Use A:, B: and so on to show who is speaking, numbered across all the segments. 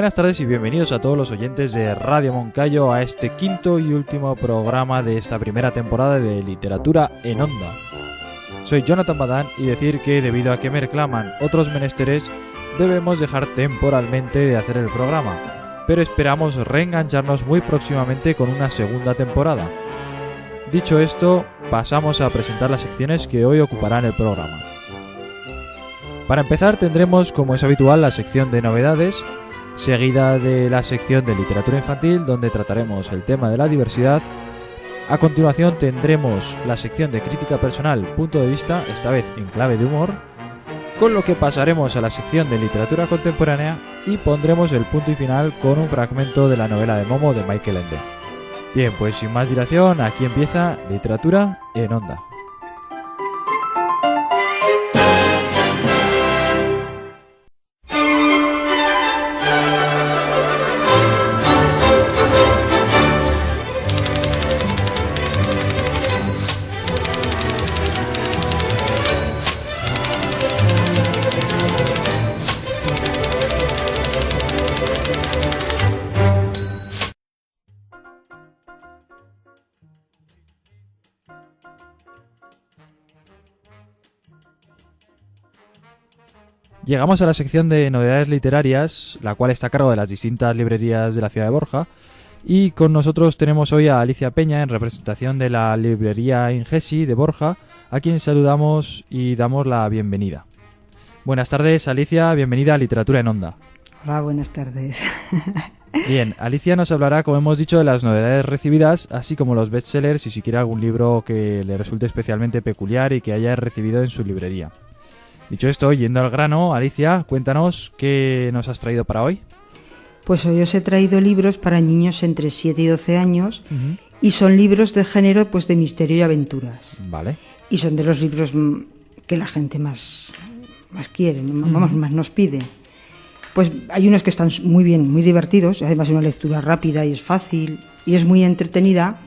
A: Buenas tardes y bienvenidos a todos los oyentes de Radio Moncayo a este quinto y último programa de esta primera temporada de Literatura en Onda. Soy Jonathan Badán y decir que debido a que me reclaman otros menesteres debemos dejar temporalmente de hacer el programa, pero esperamos reengancharnos muy próximamente con una segunda temporada. Dicho esto, pasamos a presentar las secciones que hoy ocuparán el programa. Para empezar tendremos, como es habitual, la sección de novedades, seguida de la sección de literatura infantil, donde trataremos el tema de la diversidad. A continuación tendremos la sección de crítica personal, punto de vista, esta vez en clave de humor, con lo que pasaremos a la sección de literatura contemporánea y pondremos el punto y final con un fragmento de la novela de Momo de Michael Ende. Bien, pues sin más dilación, aquí empieza Literatura en Onda. Llegamos a la sección de novedades literarias, la cual está a cargo de las distintas librerías de la ciudad de Borja, y con nosotros tenemos hoy a Alicia Peña en representación de la librería Ingesi de Borja, a quien saludamos y damos la bienvenida. Buenas tardes, Alicia, bienvenida a Literatura en Onda.
B: Hola, buenas tardes.
A: Bien, Alicia nos hablará, como hemos dicho, de las novedades recibidas, así como los bestsellers y si quiere algún libro que le resulte especialmente peculiar y que haya recibido en su librería. Dicho esto, yendo al grano, Alicia, cuéntanos qué nos has traído para hoy.
B: Pues hoy os he traído libros para niños entre 7 y 12 años y son libros de género pues de misterio y aventuras.
A: Vale.
B: Y son de los libros que la gente más quiere, más nos pide. Pues hay unos que están muy bien, muy divertidos, además es una lectura rápida y es fácil y es muy entretenida.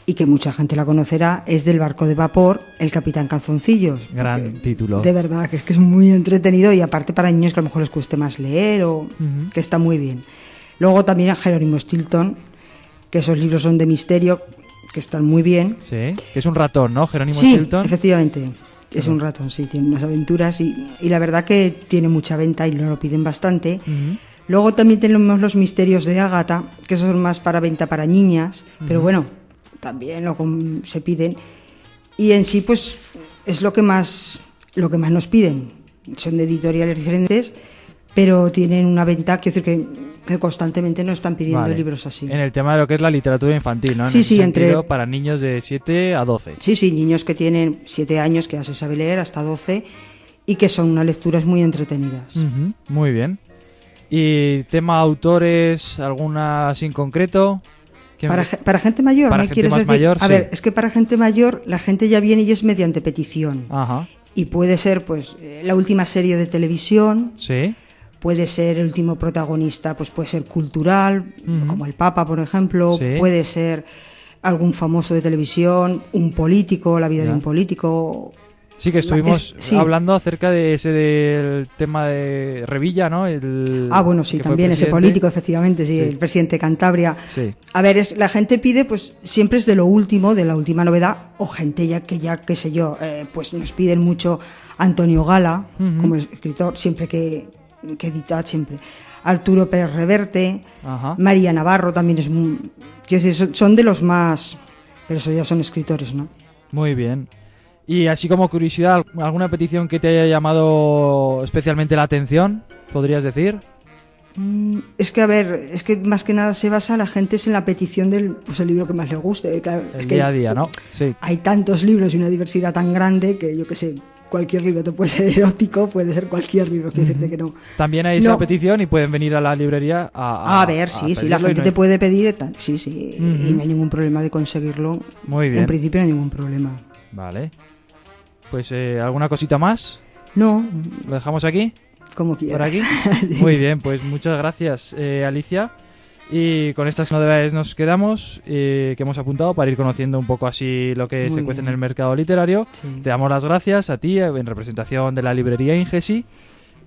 B: Y que mucha gente la conocerá, es del barco de vapor, El Capitán Calzoncillos.
A: Gran título.
B: De verdad, que es muy entretenido y aparte para niños que a lo mejor les cueste más leer o que está muy bien. Luego también a Jerónimo Stilton, que esos libros son de misterio, que están muy bien.
A: Sí, que es un ratón, ¿no? Jerónimo Stilton.
B: Sí, efectivamente, es un ratón, sí, tiene unas aventuras y la verdad que tiene mucha venta y lo piden bastante. Luego también tenemos los misterios de Ágata, que son más para venta para niñas, pero bueno, también se piden y en sí pues es lo que más nos piden. Son de editoriales diferentes, pero tienen una venta, quiero decir que constantemente nos están pidiendo libros así.
A: En el tema de lo que es la literatura infantil, ¿no?
B: Sí,
A: para niños de 7 a 12.
B: Sí, niños que tienen 7 años, que ya se sabe leer, hasta 12, y que son unas lecturas muy entretenidas.
A: Muy bien. ¿Y tema autores, alguna así en concreto?
B: Para gente mayor,
A: para
B: ¿me
A: gente
B: quieres
A: más
B: decir?
A: mayor,
B: a ver, es que para gente mayor la gente ya viene y es mediante petición.
A: Ajá.
B: Y puede ser pues la última serie de televisión.
A: Sí.
B: Puede ser el último protagonista, pues puede ser cultural, como el Papa, por ejemplo.
A: Sí.
B: Puede ser algún famoso de televisión, un político, la vida de un político.
A: Sí, que estuvimos hablando acerca de ese del tema de Revilla, ¿no?
B: Bueno, sí, también ese político, efectivamente, sí, el presidente de Cantabria.
A: Sí.
B: A ver, la gente pide, pues siempre es de lo último, de la última novedad, o gente qué sé yo, pues nos piden mucho Antonio Gala, como escritor, siempre que edita, siempre. Arturo Pérez Reverte, María Navarro también es quiero decir, son de los más, pero eso ya son escritores, ¿no?
A: Muy bien. Y así como curiosidad, ¿alguna petición que te haya llamado especialmente la atención, podrías decir?
B: Es que, a ver, es que más que nada se basa la gente en la petición del el libro que más le guste. Claro,
A: el día a día, ¿no? Sí.
B: Hay tantos libros y una diversidad tan grande que yo qué sé, cualquier libro te puede ser erótico, puede ser cualquier libro, quiero decirte que no.
A: También hay esa petición y pueden venir a la librería a
B: ver, sí, la gente te puede pedir, sí, y no hay ningún problema de conseguirlo.
A: Muy bien.
B: En principio no hay ningún problema.
A: Vale. Pues, ¿alguna cosita más?
B: No.
A: ¿Lo dejamos aquí?
B: Como quieras.
A: ¿Por aquí?
B: Sí.
A: Muy bien, pues muchas gracias, Alicia. Y con estas novedades nos quedamos, que hemos apuntado para ir conociendo un poco así lo que se cuece en el mercado literario.
B: Sí.
A: Te damos las gracias a ti en representación de la librería Ingesi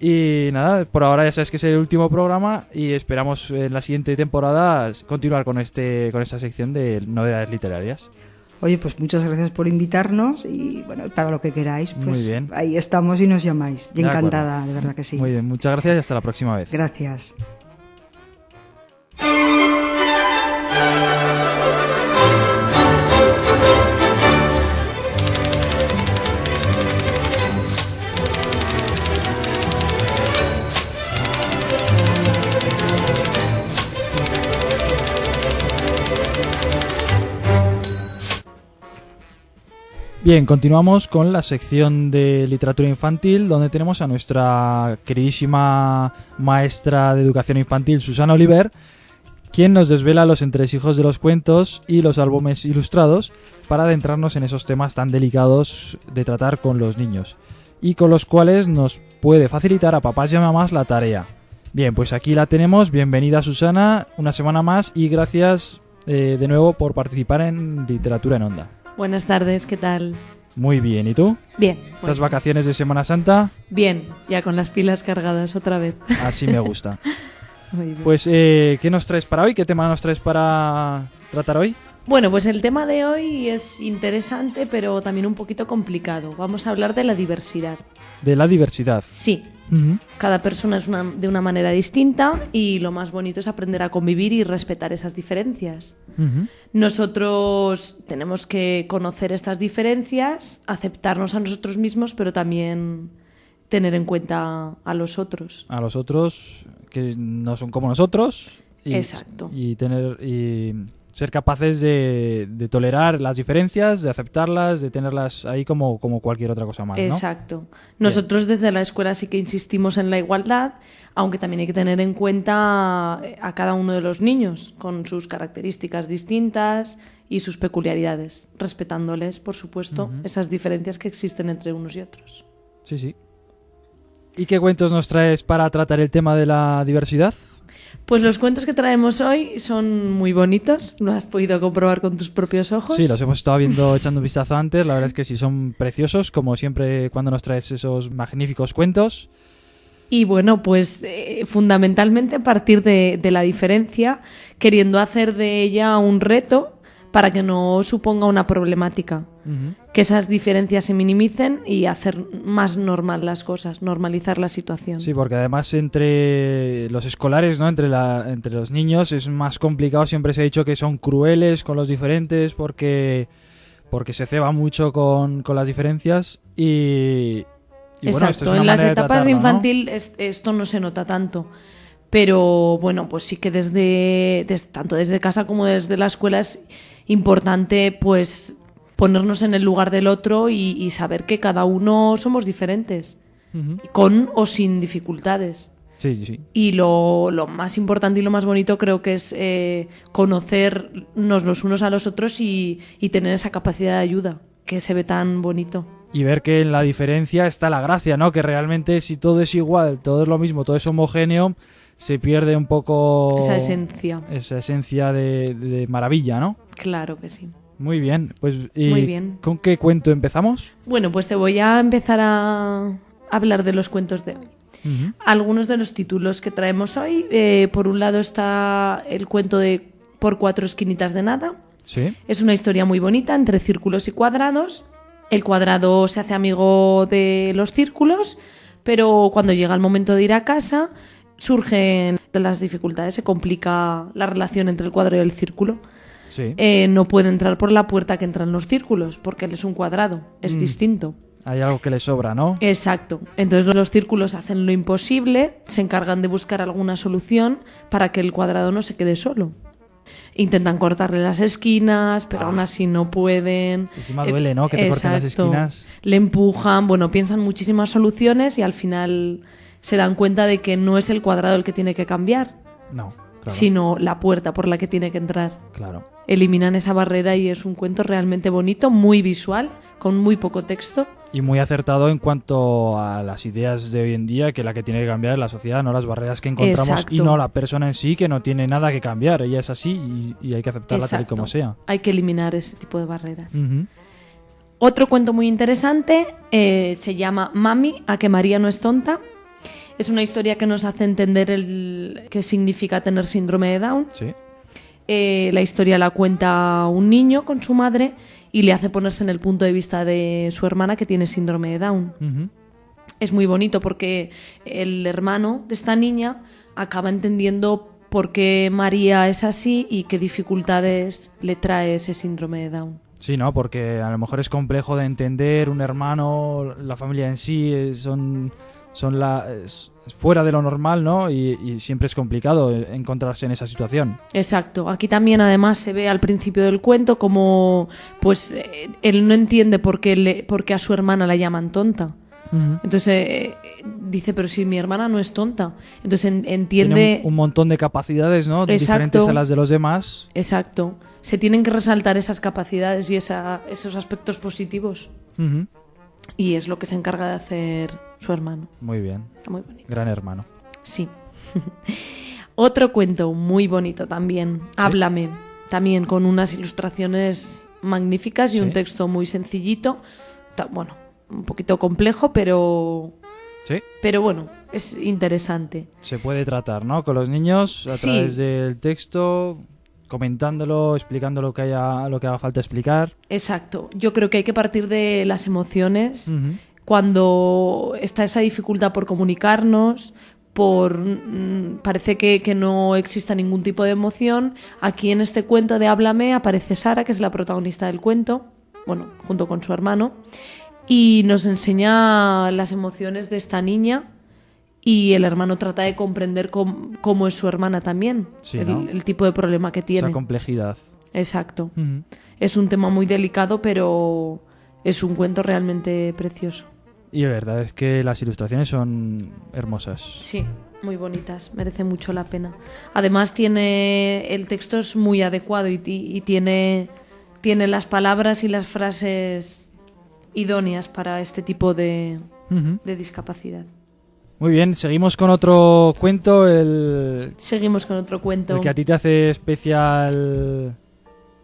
A: Y nada, por ahora ya sabes que es el último programa y esperamos en la siguiente temporada continuar con esta sección de novedades literarias.
B: Oye, pues muchas gracias por invitarnos y bueno, para lo que queráis, pues
A: Muy bien.
B: ahí estamos y nos llamáis. Y
A: De
B: encantada,
A: acuerdo.
B: de verdad que sí.
A: Muy bien, muchas gracias y hasta la próxima vez.
B: Gracias.
A: Bien, continuamos con la sección de literatura infantil, donde tenemos a nuestra queridísima maestra de educación infantil, Susana Oliver, quien nos desvela los entresijos de los cuentos y los álbumes ilustrados para adentrarnos en esos temas tan delicados de tratar con los niños y con los cuales nos puede facilitar a papás y a mamás la tarea. Bien, pues aquí la tenemos. Bienvenida, Susana, una semana más y gracias de nuevo por participar en Literatura en Onda.
C: Buenas tardes, ¿qué tal?
A: Muy bien, ¿y tú?
C: Bien.
A: ¿Estas vacaciones de Semana Santa?
C: Bien, ya con las pilas cargadas otra vez.
A: Así me gusta.
C: Muy bien.
A: Pues, ¿qué nos traes para hoy? ¿Qué tema nos traes para tratar hoy?
C: Bueno, pues el tema de hoy es interesante, pero también un poquito complicado. Vamos a hablar de la diversidad.
A: De la diversidad.
C: Sí.
A: Uh-huh.
C: Cada persona es de una manera distinta y lo más bonito es aprender a convivir y respetar esas diferencias.
A: Uh-huh.
C: Nosotros tenemos que conocer estas diferencias, aceptarnos a nosotros mismos, pero también tener en cuenta a los otros.
A: A los otros que no son como nosotros.
C: Exacto.
A: Y ser capaces de tolerar las diferencias, de aceptarlas, de tenerlas ahí como cualquier otra cosa más, ¿no?
C: Exacto. Nosotros desde la escuela sí que insistimos en la igualdad, aunque también hay que tener en cuenta a cada uno de los niños, con sus características distintas y sus peculiaridades, respetándoles, por supuesto, esas diferencias que existen entre unos y otros.
A: Sí, sí. ¿Y qué cuentos nos traes para tratar el tema de la diversidad?
C: Pues los cuentos que traemos hoy son muy bonitos, lo has podido comprobar con tus propios ojos.
A: Sí, los hemos estado viendo, echando un vistazo antes, la verdad es que sí, son preciosos, como siempre cuando nos traes esos magníficos cuentos.
C: Y bueno, pues fundamentalmente a partir de la diferencia, queriendo hacer de ella un reto para que no suponga una problemática. Uh-huh. Que esas diferencias se minimicen y hacer más normal las cosas, normalizar la situación.
A: Sí, porque además entre los escolares, ¿no? Entre los niños es más complicado. Siempre se ha dicho que son crueles con los diferentes porque se ceba mucho con las diferencias y
C: exacto,
A: bueno, esto es una
C: en las
A: manera
C: etapas
A: tratarlo,
C: de infantil,
A: ¿no?
C: Esto no se nota tanto. Pero bueno, pues sí que tanto desde casa como desde la escuela es importante pues ponernos en el lugar del otro y saber que cada uno somos diferentes, uh-huh, con o sin dificultades.
A: Sí, sí.
C: Y lo más importante y lo más bonito creo que es conocernos los unos a los otros y tener esa capacidad de ayuda, que se ve tan bonito.
A: Y ver que en la diferencia está la gracia, ¿no? Que realmente si todo es igual, todo es lo mismo, todo es homogéneo, se pierde un poco
C: esa esencia
A: de maravilla, ¿no?
C: Claro que sí.
A: Muy bien, pues
C: muy bien.
A: ¿Con qué cuento empezamos?
C: Bueno, pues te voy a empezar a hablar de los cuentos de hoy. Uh-huh. Algunos de los títulos que traemos hoy, por un lado está el cuento de Por cuatro esquinitas de nada.
A: Sí.
C: Es una historia muy bonita entre círculos y cuadrados. El cuadrado se hace amigo de los círculos, pero cuando llega el momento de ir a casa surgen las dificultades, se complica la relación entre el cuadrado y el círculo.
A: Sí.
C: No puede entrar por la puerta que entran los círculos, porque él es un cuadrado, es distinto.
A: Hay algo que le sobra, ¿no?
C: Exacto. Entonces los círculos hacen lo imposible, se encargan de buscar alguna solución para que el cuadrado no se quede solo. Intentan cortarle las esquinas, pero aún así no pueden.
A: Encima duele, ¿no? Que te corten las esquinas.
C: Le empujan, bueno, piensan muchísimas soluciones y al final se dan cuenta de que no es el cuadrado el que tiene que cambiar.
A: No, claro.
C: Sino la puerta por la que tiene que entrar.
A: Claro.
C: Eliminan esa barrera y es un cuento realmente bonito, muy visual, con muy poco texto.
A: Y muy acertado en cuanto a las ideas de hoy en día, que la que tiene que cambiar es la sociedad, no las barreras que encontramos. Exacto. Y no la persona en sí, que no tiene nada que cambiar. Ella es así y hay que aceptarla. Exacto. Tal y como sea.
C: Hay que eliminar ese tipo de barreras.
A: Uh-huh.
C: Otro cuento muy interesante se llama Mami, a que María no es tonta. Es una historia que nos hace entender qué significa tener síndrome de Down.
A: Sí.
C: La historia la cuenta un niño con su madre y le hace ponerse en el punto de vista de su hermana que tiene síndrome de Down.
A: Ujú.
C: Es muy bonito porque el hermano de esta niña acaba entendiendo por qué María es así y qué dificultades le trae ese síndrome de Down.
A: Sí, ¿no? Porque a lo mejor es complejo de entender, un hermano, la familia en sí es fuera de lo normal, ¿no? Y siempre es complicado encontrarse en esa situación.
C: Exacto. Aquí también además se ve al principio del cuento como pues él no entiende por qué a su hermana la llaman tonta.
A: Ujú.
C: Entonces dice, pero si mi hermana no es tonta. Entonces entiende...
A: Tiene un montón de capacidades, ¿no?
C: Exacto.
A: Diferentes a las de los demás.
C: Exacto. Se tienen que resaltar esas capacidades y esos aspectos positivos.
A: Ujú.
C: Y es lo que se encarga de hacer su hermano.
A: Muy bien.
C: Está muy bonito.
A: Gran hermano.
C: Sí. Otro cuento muy bonito también. Háblame. También con unas ilustraciones magníficas y
A: Sí.
C: un texto muy sencillito. Bueno, un poquito complejo, pero
A: Sí.
C: bueno, es interesante.
A: Se puede tratar, ¿no? Con los niños a
C: Sí.
A: través del texto, comentándolo, explicando lo que haga falta explicar.
C: Exacto. Yo creo que hay que partir de las emociones.
A: Ujú.
C: Cuando está esa dificultad por comunicarnos, parece que no exista ningún tipo de emoción. Aquí en este cuento de Háblame aparece Sara, que es la protagonista del cuento, bueno, junto con su hermano, y nos enseña las emociones de esta niña y el hermano trata de comprender cómo es su hermana también,
A: Sí, ¿no?
C: el tipo de problema que tiene.
A: Esa complejidad.
C: Exacto.
A: Ujú.
C: Es un tema muy delicado, pero es un cuento realmente precioso.
A: Y la verdad es que las ilustraciones son hermosas.
C: Sí, muy bonitas, merece mucho la pena. Además el texto es muy adecuado y tiene las palabras y las frases idóneas para este tipo de
A: Ujú.
C: discapacidad.
A: Muy bien, seguimos con otro cuento, el
C: Seguimos con otro cuento.
A: que a ti te hace especial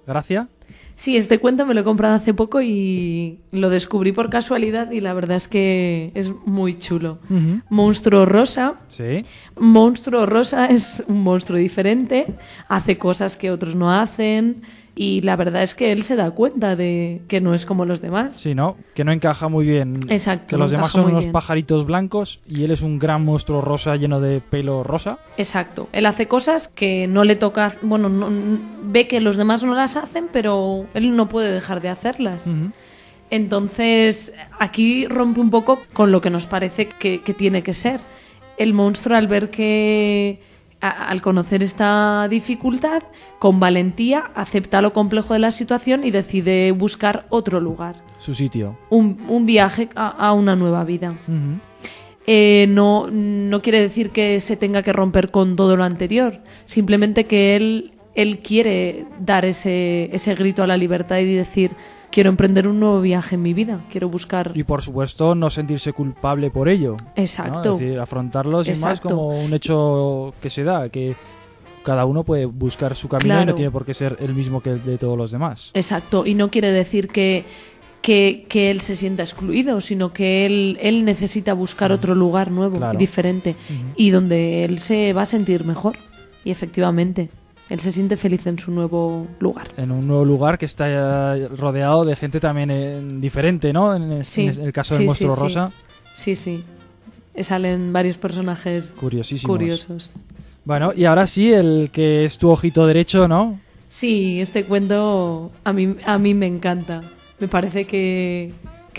A: gracia.
C: Sí, este cuento me lo he comprado hace poco y lo descubrí por casualidad y la verdad es que es muy chulo.
A: Ujú.
C: Monstruo Rosa.
A: Sí.
C: Monstruo Rosa es un monstruo diferente, hace cosas que otros no hacen y la verdad es que él se da cuenta de que no es como los demás.
A: Sí, ¿no? Que no encaja muy bien.
C: Exacto,
A: Que
C: no
A: los demás
C: encaja
A: son
C: muy
A: unos
C: bien.
A: pajaritos blancos y él es un gran monstruo rosa lleno de pelo rosa.
C: Exacto. Él hace cosas que no le toca, bueno, ve que los demás no las hacen, pero él no puede dejar de hacerlas.
A: Ujú.
C: Entonces, aquí rompe un poco con lo que nos parece que tiene que ser. El monstruo, al ver que, al conocer esta dificultad, con valentía acepta lo complejo de la situación y decide buscar otro lugar,
A: Su sitio.
C: un viaje a una nueva vida.
A: Ujú.
C: No quiere decir que se tenga que romper con todo lo anterior, simplemente que él quiere dar ese grito a la libertad y decir, quiero emprender un nuevo viaje en mi vida, quiero buscar...
A: Y por supuesto no sentirse culpable por ello.
C: Exacto.
A: ¿no? Es decir, afrontarlo sin más
C: Exacto.
A: como un hecho que se da, que cada uno puede buscar su camino y
C: Claro.
A: no tiene por qué ser el mismo que el de todos los demás.
C: Exacto, y no quiere decir que él se sienta excluido, sino que él necesita buscar otro lugar nuevo
A: Claro.
C: y diferente y donde él se va a sentir mejor. Y efectivamente, él se siente feliz en su nuevo lugar.
A: En un nuevo lugar que está rodeado de gente también diferente, ¿no?
C: Sí.
A: En el caso del
C: Sí,
A: monstruo
C: sí,
A: rosa,
C: Sí, sí. Salen varios personajes
A: curiosísimos.
C: curiosos.
A: Bueno, y ahora sí, el que es tu ojito derecho, ¿no?
C: Sí, este cuento a mí me encanta. Me parece que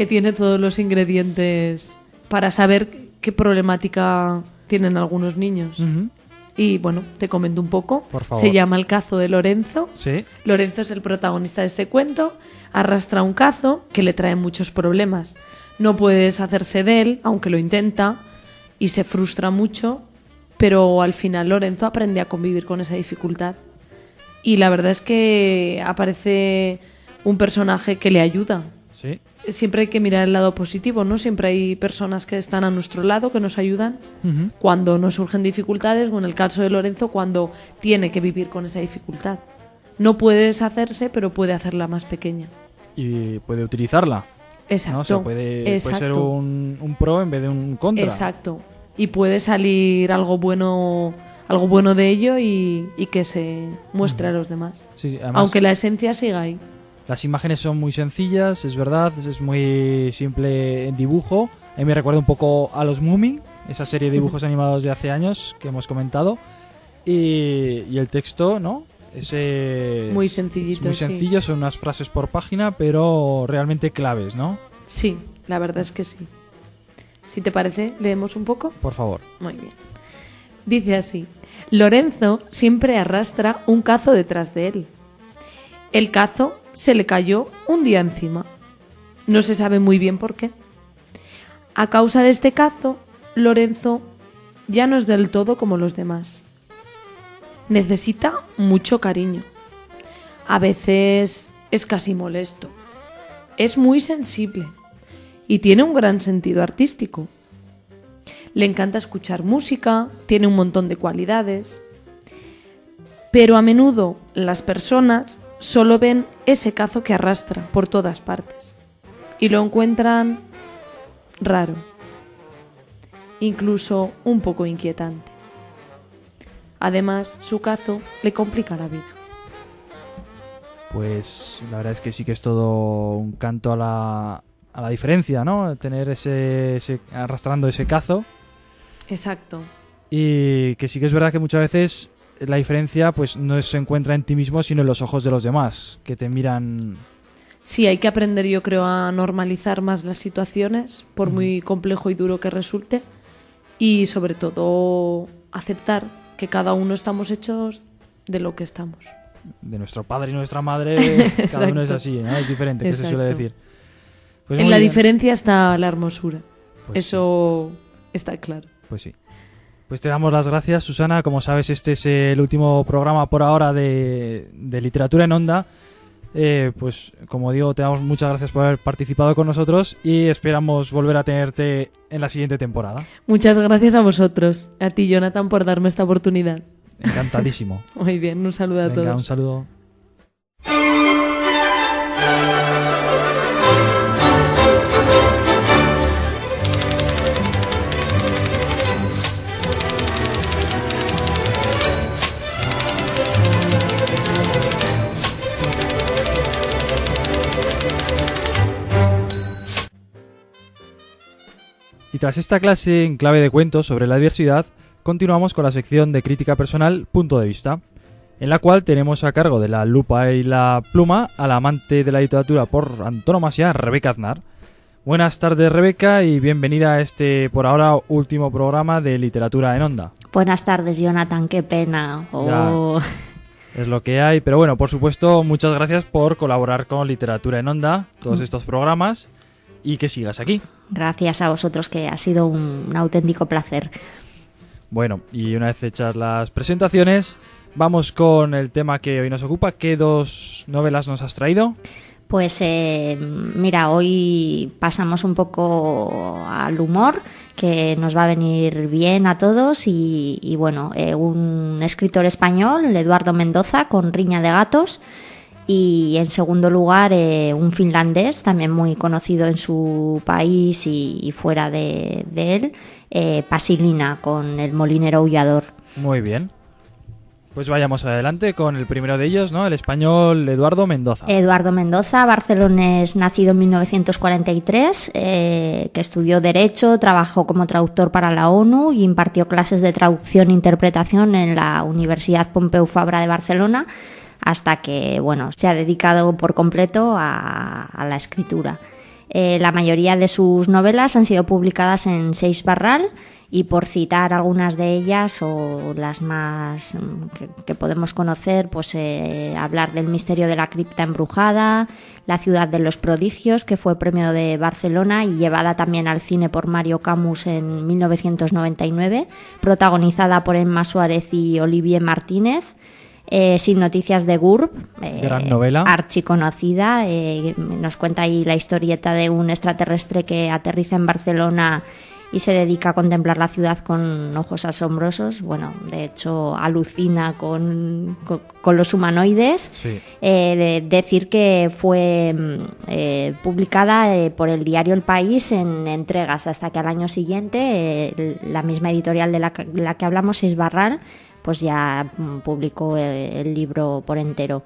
C: tiene todos los ingredientes para saber qué problemática tienen algunos niños.
A: Ujú.
C: Y bueno, te comento un poco.
A: Por favor.
C: Se llama El cazo de Lorenzo.
A: Sí.
C: Lorenzo es el protagonista de este cuento. Arrastra un cazo que le trae muchos problemas. No puede deshacerse de él, aunque lo intenta, y se frustra mucho, pero al final Lorenzo aprende a convivir con esa dificultad. Y la verdad es que aparece un personaje que le ayuda.
A: Sí.
C: Siempre hay que mirar el lado positivo, ¿no? Siempre hay personas que están a nuestro lado, que nos ayudan
A: Ujú.
C: cuando nos surgen dificultades, o en el caso de Lorenzo, cuando tiene que vivir con esa dificultad. No puede deshacerse, pero puede hacerla más pequeña.
A: Y puede utilizarla.
C: Exacto.
A: ¿no? O sea, puede ser
C: Exacto.
A: un pro en vez de un contra.
C: Exacto. y puede salir algo bueno de ello y que se muestre a los demás.
A: Sí, además,
C: aunque la esencia siga ahí.
A: Las imágenes son muy sencillas, es verdad, es muy simple en dibujo. A mí me recuerda un poco a los Moomin, esa serie de dibujos animados de hace años que hemos comentado. Y el texto, ¿no?
C: Muy sencillito.
A: Es muy sencillo, son unas frases por página, pero realmente claves, ¿no?
C: Sí, la verdad es que sí. Si te parece, leemos un poco.
A: Por favor.
C: Muy bien. Dice así: Lorenzo siempre arrastra un cazo detrás de él. El cazo se le cayó un día encima. No se sabe muy bien por qué. A causa de este cazo, Lorenzo ya no es del todo como los demás. Necesita mucho cariño. A veces es casi molesto. Es muy sensible y tiene un gran sentido artístico. Le encanta escuchar música, tiene un montón de cualidades. Pero a menudo las personas solo ven ese cazo que arrastra por todas partes y lo encuentran raro, incluso un poco inquietante. Además, su cazo le complica la vida.
A: Pues la verdad es que sí que es todo un canto a la diferencia, ¿no? Tener ese arrastrando ese cazo.
C: Exacto.
A: Y que sí que es verdad que muchas veces la diferencia pues no se encuentra en ti mismo, sino en los ojos de los demás, que te miran.
C: Sí, hay que aprender, yo creo, a normalizar más las situaciones, por muy complejo y duro que resulte, y sobre todo aceptar que cada uno estamos hechos de lo que estamos.
A: De nuestro padre y nuestra madre, cada uno es así, ¿no? Es diferente, que se suele decir. Pues
C: en la
A: bien.
C: diferencia está la hermosura.
A: Pues
C: eso está claro.
A: Pues sí. Pues te damos las gracias, Susana. Como sabes, este es el último programa por ahora de Literatura en Onda. Pues como digo, te damos muchas gracias por haber participado con nosotros y esperamos volver a tenerte en la siguiente temporada.
C: Muchas gracias a vosotros, a ti, Jonathan, por darme esta oportunidad.
A: Encantadísimo.
C: Muy bien, un saludo a todos.
A: Un saludo. Y tras esta clase en clave de cuentos sobre la diversidad, continuamos con la sección de crítica personal Punto de Vista, en la cual tenemos a cargo de la lupa y la pluma a la amante de la literatura por antonomasia, Rebeca Aznar. Buenas tardes, Rebeca, y bienvenida a este, por ahora, último programa de Literatura en Onda.
D: Buenas tardes, Jonathan, qué pena. Oh.
A: Es lo que hay, pero bueno, por supuesto, muchas gracias por colaborar con Literatura en Onda, todos estos programas, y que sigas aquí.
D: Gracias a vosotros, que ha sido un auténtico placer.
A: Bueno, y una vez hechas las presentaciones, vamos con el tema que hoy nos ocupa. ¿Qué dos novelas nos has traído?
D: Pues mira, hoy pasamos un poco al humor, que nos va a venir bien a todos, y bueno, un escritor español, Eduardo Mendoza, con Riña de gatos. Y en segundo lugar, un finlandés, también muy conocido en su país y fuera de él, Pasilina, con El molinero aullador.
A: Muy bien. Pues vayamos adelante con el primero de ellos, ¿no? El español Eduardo Mendoza.
D: Eduardo Mendoza, barcelonés, nacido en 1943, que estudió Derecho, trabajó como traductor para la ONU y impartió clases de traducción e interpretación en la Universidad Pompeu Fabra de Barcelona, hasta que, bueno, se ha dedicado por completo a la escritura. La mayoría de sus novelas han sido publicadas en Seix Barral, y por citar algunas de ellas o las más que podemos conocer, pues hablar del Misterio de la cripta embrujada, La ciudad de los prodigios, que fue premio de Barcelona y llevada también al cine por Mario Camus en 1999, protagonizada por Emma Suárez y Olivier Martínez. Sin noticias de Gurb,
A: gran novela,
D: archiconocida, nos cuenta ahí la historieta de un extraterrestre que aterriza en Barcelona y se dedica a contemplar la ciudad con ojos asombrosos. Bueno, de hecho alucina con los humanoides.
A: Sí.
D: Decir que fue publicada por el diario El País en entregas, hasta que al año siguiente la misma editorial de la que hablamos, Sisbarral, pues ya publicó el libro por entero.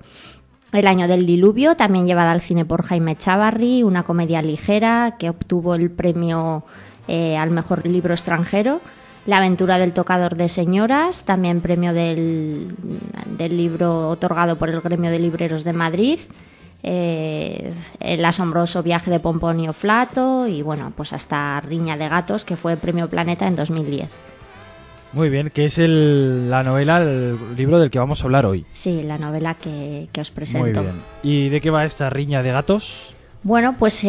D: El año del diluvio, también llevada al cine por Jaime Chávarri, una comedia ligera que obtuvo el premio al mejor libro extranjero. La aventura del tocador de señoras, también premio del libro otorgado por el Gremio de Libreros de Madrid. El asombroso viaje de Pomponio Flato y bueno, pues hasta Riña de gatos, que fue premio Planeta en 2010.
A: Muy bien, que es la novela, el libro del que vamos a hablar hoy.
D: Sí, la novela que os presento.
A: Muy bien. ¿Y de qué va esta Riña de gatos?
D: Bueno, pues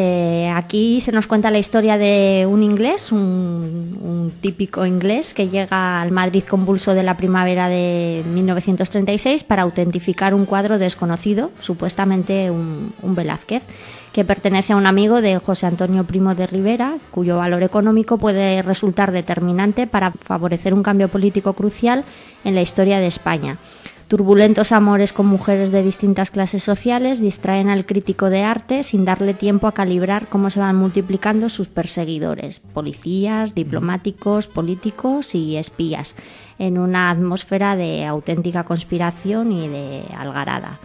D: aquí se nos cuenta la historia de un inglés, un típico inglés que llega al Madrid convulso de la primavera de 1936 para autentificar un cuadro desconocido, supuestamente un Velázquez, que pertenece a un amigo de José Antonio Primo de Rivera, cuyo valor económico puede resultar determinante para favorecer un cambio político crucial en la historia de España. Turbulentos amores con mujeres de distintas clases sociales distraen al crítico de arte sin darle tiempo a calibrar cómo se van multiplicando sus perseguidores, policías, diplomáticos, políticos y espías, en una atmósfera de auténtica conspiración y de algarada.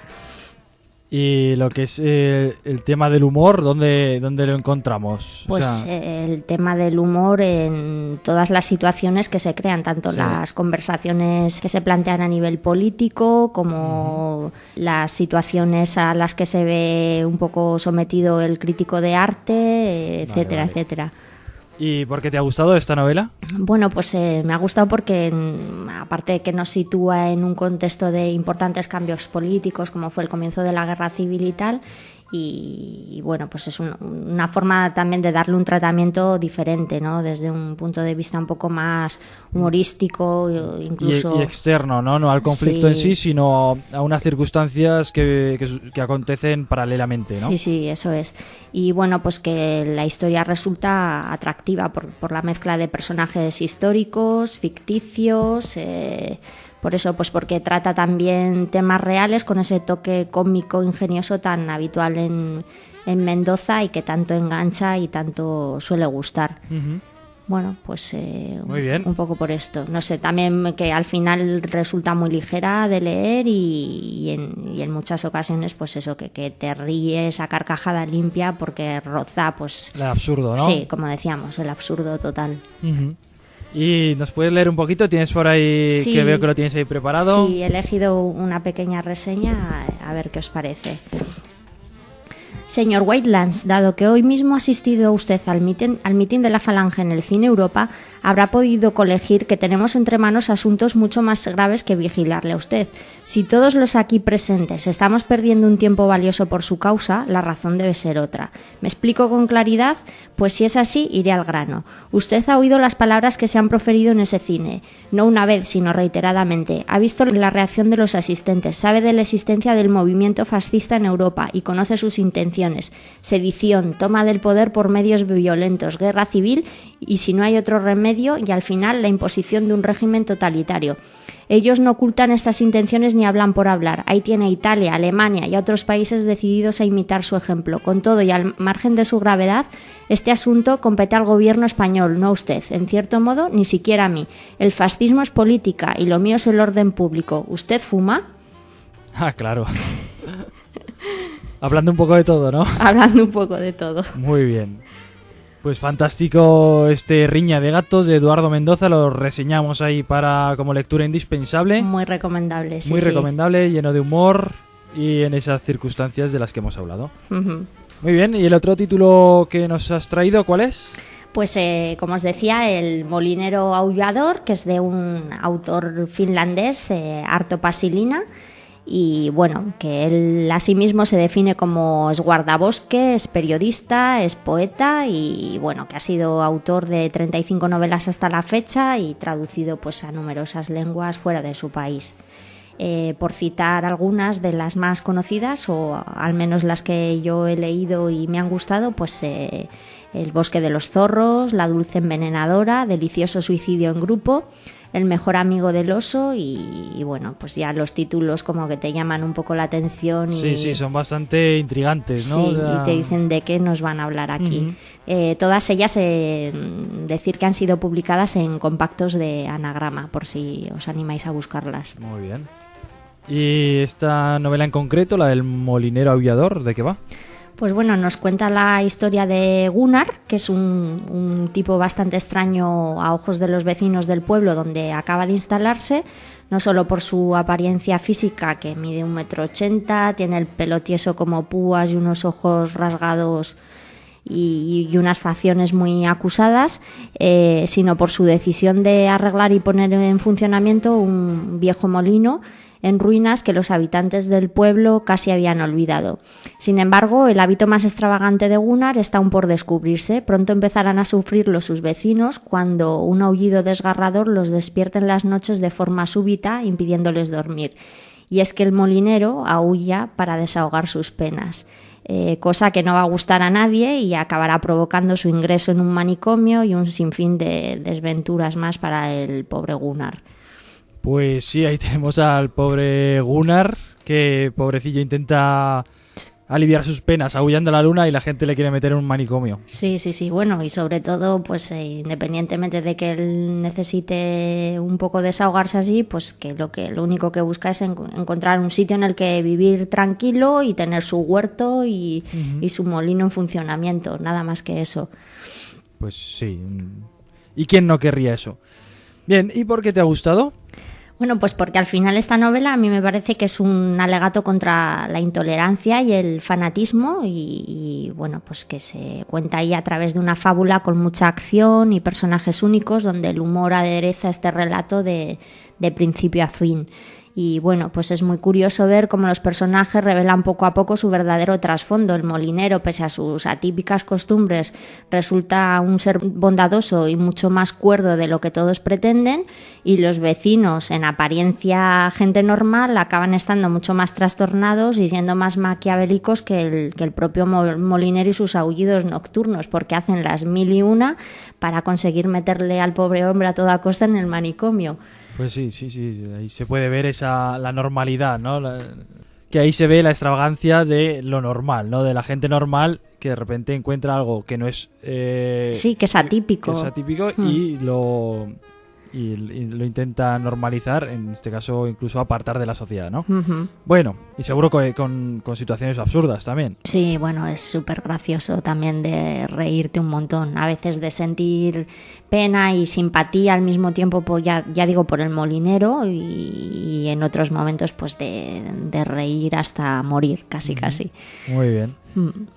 A: Y lo que es el tema del humor, ¿dónde lo encontramos?
D: Pues el tema del humor en todas las situaciones que se crean, tanto las conversaciones que se plantean a nivel político como las situaciones a las que se ve un poco sometido el crítico de arte, etcétera, etcétera.
A: ¿Y por qué te ha gustado esta novela?
D: Bueno, pues me ha gustado porque, aparte de que nos sitúa en un contexto de importantes cambios políticos, como fue el comienzo de la Guerra Civil y tal, y bueno, pues es una forma también de darle un tratamiento diferente, ¿no? Desde un punto de vista un poco más humorístico, incluso...
A: Y externo, ¿no? No al conflicto en sí, sino a unas circunstancias que acontecen paralelamente, ¿no?
D: Sí, eso es. Y bueno, pues que la historia resulta atractiva por la mezcla de personajes históricos, ficticios... Por eso, pues porque trata también temas reales con ese toque cómico ingenioso tan habitual en Mendoza y que tanto engancha y tanto suele gustar. Bueno, pues
A: muy bien.
D: Un poco por esto. No sé, también que al final resulta muy ligera de leer y en muchas ocasiones, pues eso, que te ríes a carcajada limpia porque roza, pues...
A: El absurdo, ¿no?
D: Sí, como decíamos, el absurdo total.
A: ¿Y nos puedes leer un poquito? ¿Tienes por ahí, que veo que lo tienes ahí preparado?
D: Sí, he elegido una pequeña reseña, a ver qué os parece. Señor Whitelands, dado que hoy mismo ha asistido usted al mitin de la Falange en el Cine Europa, habrá podido colegir que tenemos entre manos asuntos mucho más graves que vigilarle a usted. Si todos los aquí presentes estamos perdiendo un tiempo valioso por su causa, la razón debe ser otra. ¿Me explico con claridad? Pues si es así, iré al grano. Usted ha oído las palabras que se han proferido en ese cine, no una vez, sino reiteradamente. Ha visto la reacción de los asistentes, sabe de la existencia del movimiento fascista en Europa y conoce sus intenciones. Sedición, toma del poder por medios violentos, guerra civil y, si no hay otro remedio, y al final la imposición de un régimen totalitario. Ellos no ocultan estas intenciones ni hablan por hablar. Ahí tiene Italia, Alemania y otros países decididos a imitar su ejemplo. Con todo y al margen de su gravedad, este asunto compete al gobierno español, no a usted. En cierto modo, ni siquiera a mí. El fascismo es política y lo mío es el orden público. ¿Usted fuma?
A: Ah, claro. Hablando un poco de todo, ¿no?
D: Hablando un poco de todo.
A: Muy bien. Pues fantástico este Riña de gatos de Eduardo Mendoza, lo reseñamos ahí como lectura indispensable.
D: Muy recomendable, sí.
A: Muy recomendable, lleno de humor y en esas circunstancias de las que hemos hablado. Muy bien, ¿y el otro título que nos has traído cuál es?
D: Pues como os decía, El molinero aullador, que es de un autor finlandés, Arto Pasilina. Y bueno, que él a sí mismo se define como es guardabosque, es periodista, es poeta y bueno, que ha sido autor de 35 novelas hasta la fecha y traducido pues a numerosas lenguas fuera de su país. Por citar algunas de las más conocidas, o al menos las que yo he leído y me han gustado, pues El bosque de los zorros, La dulce envenenadora, Delicioso suicidio en grupo, El mejor amigo del oso y bueno, pues ya los títulos como que te llaman un poco la atención.
A: Sí, son bastante intrigantes, ¿no?
D: Sí, y te dicen de qué nos van a hablar aquí. Todas ellas, decir que han sido publicadas en compactos de Anagrama, por si os animáis a buscarlas.
A: Muy bien. ¿Y esta novela en concreto, la del molinero aullador, de qué va?
D: Pues bueno, nos cuenta la historia de Gunnar, que es un tipo bastante extraño a ojos de los vecinos del pueblo donde acaba de instalarse, no solo por su apariencia física, que mide 1,80 m, tiene el pelo tieso como púas y unos ojos rasgados y unas facciones muy acusadas, sino por su decisión de arreglar y poner en funcionamiento un viejo molino en ruinas que los habitantes del pueblo casi habían olvidado. Sin embargo, el hábito más extravagante de Gunnar está aún por descubrirse. Pronto empezarán a sufrirlo sus vecinos cuando un aullido desgarrador los despierte en las noches de forma súbita, impidiéndoles dormir. Y es que el molinero aúlla para desahogar sus penas. Cosa que no va a gustar a nadie y acabará provocando su ingreso en un manicomio y un sinfín de desventuras más para el pobre Gunnar.
A: Pues sí, ahí tenemos al pobre Gunnar, que pobrecillo intenta aliviar sus penas aullando a la luna y la gente le quiere meter en un manicomio.
D: Sí, bueno, y sobre todo, pues independientemente de que él necesite un poco desahogarse así, pues que lo único que busca es encontrar un sitio en el que vivir tranquilo y tener su huerto y su molino en funcionamiento, nada más que eso.
A: Pues sí. ¿Y quién no querría eso? Bien, ¿y por qué te ha gustado?
D: Bueno, pues porque al final esta novela a mí me parece que es un alegato contra la intolerancia y el fanatismo y bueno, pues que se cuenta ahí a través de una fábula con mucha acción y personajes únicos donde el humor adereza este relato de principio a fin. Y bueno, pues es muy curioso ver cómo los personajes revelan poco a poco su verdadero trasfondo. El molinero, pese a sus atípicas costumbres, resulta un ser bondadoso y mucho más cuerdo de lo que todos pretenden, y los vecinos, en apariencia gente normal, acaban estando mucho más trastornados y siendo más maquiavélicos que el propio molinero y sus aullidos nocturnos, porque hacen las 1000 para conseguir meterle al pobre hombre a toda costa en el manicomio.
A: Pues sí, ahí se puede ver la normalidad, ¿no? Que ahí se ve la extravagancia de lo normal, ¿no? De la gente normal que de repente encuentra algo que no es...
D: sí, que es atípico.
A: Y lo intenta normalizar, en este caso incluso apartar de la sociedad, ¿no? Bueno, y seguro con situaciones absurdas también.
D: Sí, bueno, es súper gracioso también de reírte un montón, a veces de sentir pena y simpatía al mismo tiempo, ya digo, por el molinero y en otros momentos pues de reír hasta morir, casi.
A: Muy bien.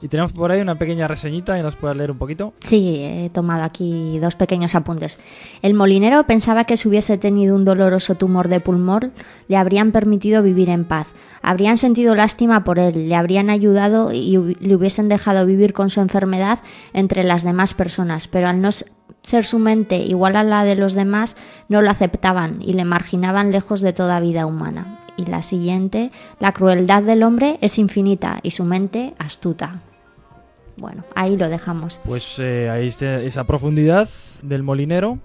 A: Y tenemos por ahí una pequeña reseñita y nos puedes leer un poquito.
D: Sí, he tomado aquí 2 pequeños apuntes. El molinero pensaba que si hubiese tenido un doloroso tumor de pulmón le habrían permitido vivir en paz. Habrían sentido lástima por él, le habrían ayudado y le hubiesen dejado vivir con su enfermedad entre las demás personas, pero al no ser su mente igual a la de los demás, no lo aceptaban y le marginaban lejos de toda vida humana. Y la siguiente, la crueldad del hombre es infinita y su mente astuta. Bueno, ahí lo dejamos.
A: Pues ahí está esa profundidad del molinero.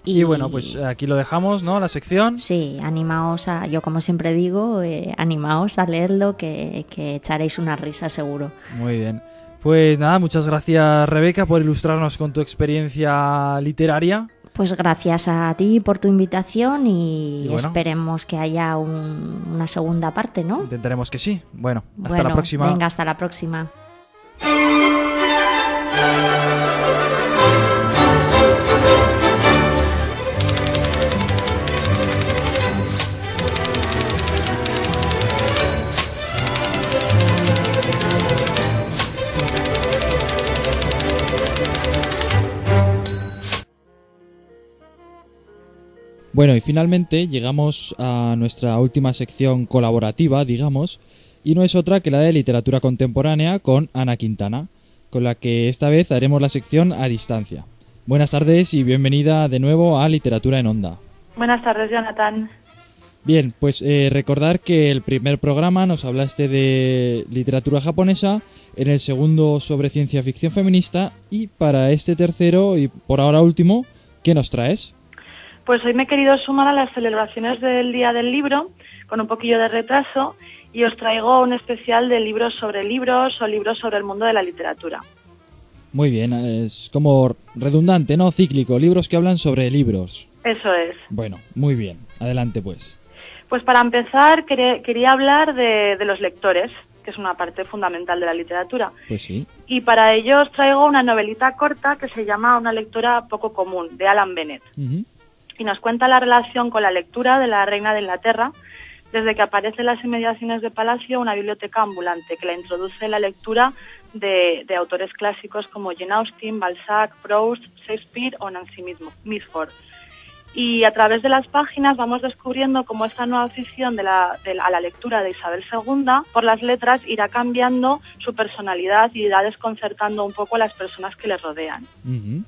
A: Y bueno, pues aquí lo dejamos, ¿no? La sección.
D: Sí, animaos yo como siempre digo, animaos a leerlo que echaréis una risa seguro.
A: Muy bien. Pues nada, muchas gracias Rebeca por ilustrarnos con tu experiencia literaria.
D: Pues gracias a ti por tu invitación y bueno, esperemos que haya una segunda parte, ¿no?
A: Intentaremos que sí. Bueno, hasta la próxima.
D: Venga, hasta la próxima.
A: Bueno, y finalmente llegamos a nuestra última sección colaborativa, digamos, y no es otra que la de literatura contemporánea con Ana Quintana, con la que esta vez haremos la sección a distancia. Buenas tardes y bienvenida de nuevo a Literatura en Onda.
E: Buenas tardes, Jonathan.
A: Bien, pues recordar que el primer programa nos hablaste de literatura japonesa, en el segundo sobre ciencia ficción feminista, y para este tercero y por ahora último, ¿qué nos traes?
E: Pues hoy me he querido sumar a las celebraciones del Día del Libro, con un poquillo de retraso, y os traigo un especial de libros sobre libros o libros sobre el mundo de la literatura.
A: Muy bien, es como redundante, ¿no? Cíclico, libros que hablan sobre libros.
E: Eso es.
A: Bueno, muy bien, adelante pues.
E: Pues para empezar quería hablar de los lectores, que es una parte fundamental de la literatura.
A: Pues sí.
E: Y para ello os traigo una novelita corta que se llama Una lectura poco común, de Alan Bennett.
A: Uh-huh.
E: Y nos cuenta la relación con la lectura de la reina de Inglaterra, desde que aparece en las inmediaciones de Palacio una biblioteca ambulante que la introduce en la lectura de autores clásicos como Jane Austen, Balzac, Proust, Shakespeare o Nancy Mitford. Y a través de las páginas vamos descubriendo cómo esta nueva afición a la lectura de Isabel II por las letras irá cambiando su personalidad y irá desconcertando un poco a las personas que le rodean.
A: Uh-huh.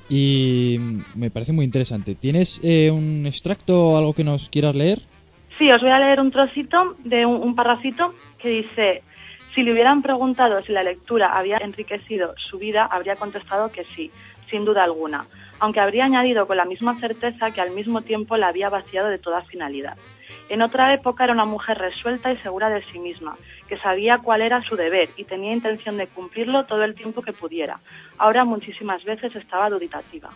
A: Y me parece muy interesante. ¿Tienes un extracto o algo que nos quieras leer?
E: Sí, os voy a leer un trocito de un parrafito que dice: si le hubieran preguntado si la lectura había enriquecido su vida, habría contestado que sí, sin duda alguna, aunque habría añadido con la misma certeza que al mismo tiempo la había vaciado de toda finalidad. En otra época era una mujer resuelta y segura de sí misma, que sabía cuál era su deber y tenía intención de cumplirlo todo el tiempo que pudiera. Ahora muchísimas veces estaba dubitativa.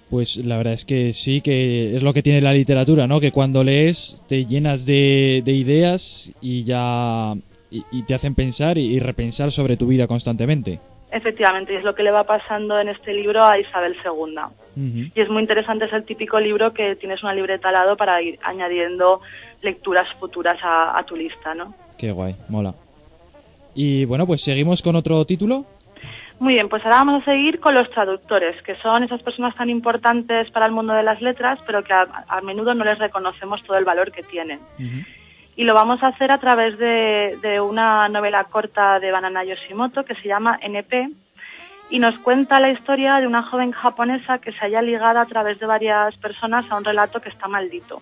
A: Pues la verdad es que sí, que es lo que tiene la literatura, ¿no? Que cuando lees te llenas de ideas y ya y te hacen pensar y repensar sobre tu vida constantemente.
E: Efectivamente, y es lo que le va pasando en este libro a Isabel II.
A: Uh-huh.
E: Y es muy interesante, es el típico libro que tienes una libreta al lado para ir añadiendo lecturas futuras a tu lista, ¿no?
A: Qué guay, mola. Y bueno, pues seguimos con otro título.
E: Muy bien, pues ahora vamos a seguir con los traductores, que son esas personas tan importantes para el mundo de las letras, pero que a menudo no les reconocemos todo el valor que tienen.
A: Uh-huh.
E: Y lo vamos a hacer a través de una novela corta de Banana Yoshimoto que se llama NP, y nos cuenta la historia de una joven japonesa que se halla ligada a través de varias personas a un relato que está maldito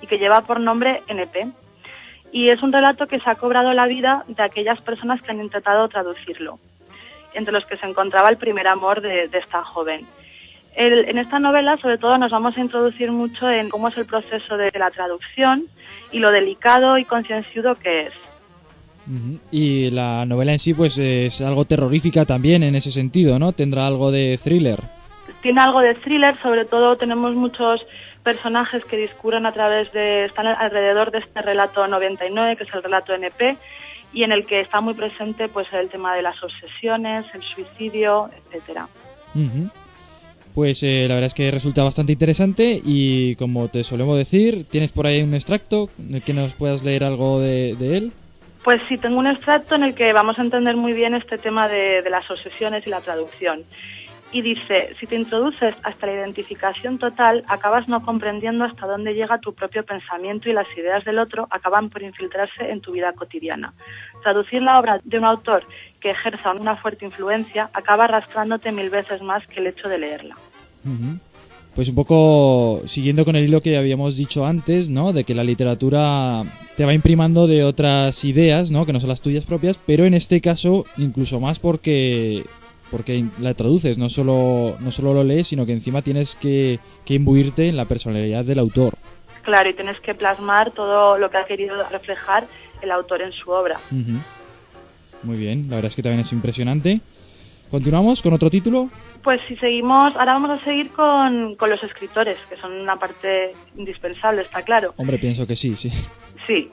E: y que lleva por nombre NP. Y es un relato que se ha cobrado la vida de aquellas personas que han intentado traducirlo, entre los que se encontraba el primer amor de esta joven. En esta novela, sobre todo, nos vamos a introducir mucho en cómo es el proceso de la traducción y lo delicado y concienzudo que es.
A: Uh-huh. Y la novela en sí pues es algo terrorífica también en ese sentido, ¿no? ¿Tendrá algo de thriller?
E: Tiene algo de thriller, sobre todo tenemos muchos personajes que discurren están alrededor de este relato 99, que es el relato NP, y en el que está muy presente pues el tema de las obsesiones, el suicidio, etcétera.
A: Uh-huh. Pues la verdad es que resulta bastante interesante y como te solemos decir, ¿tienes por ahí un extracto en el que nos puedas leer algo de él?
E: Pues sí, tengo un extracto en el que vamos a entender muy bien este tema de las obsesiones y la traducción. Y dice: si te introduces hasta la identificación total, acabas no comprendiendo hasta dónde llega tu propio pensamiento y las ideas del otro acaban por infiltrarse en tu vida cotidiana. Traducir la obra de un autor que ejerza una fuerte influencia acaba arrastrándote 1000 veces más que el hecho de leerla.
A: Uh-huh. Pues un poco siguiendo con el hilo que habíamos dicho antes, ¿no? De que la literatura te va imprimando de otras ideas, ¿no? Que no son las tuyas propias, pero en este caso incluso más porque la traduces, no solo lo lees, sino que encima tienes que imbuirte en la personalidad del autor.
E: Claro, y tienes que plasmar todo lo que ha querido reflejar el autor en su obra.
A: Uh-huh. Muy bien, la verdad es que también es impresionante. ¿Continuamos con otro título?
E: Pues si seguimos, ahora vamos a seguir con los escritores, que son una parte indispensable, está claro.
A: Hombre, pienso que sí.
E: Sí.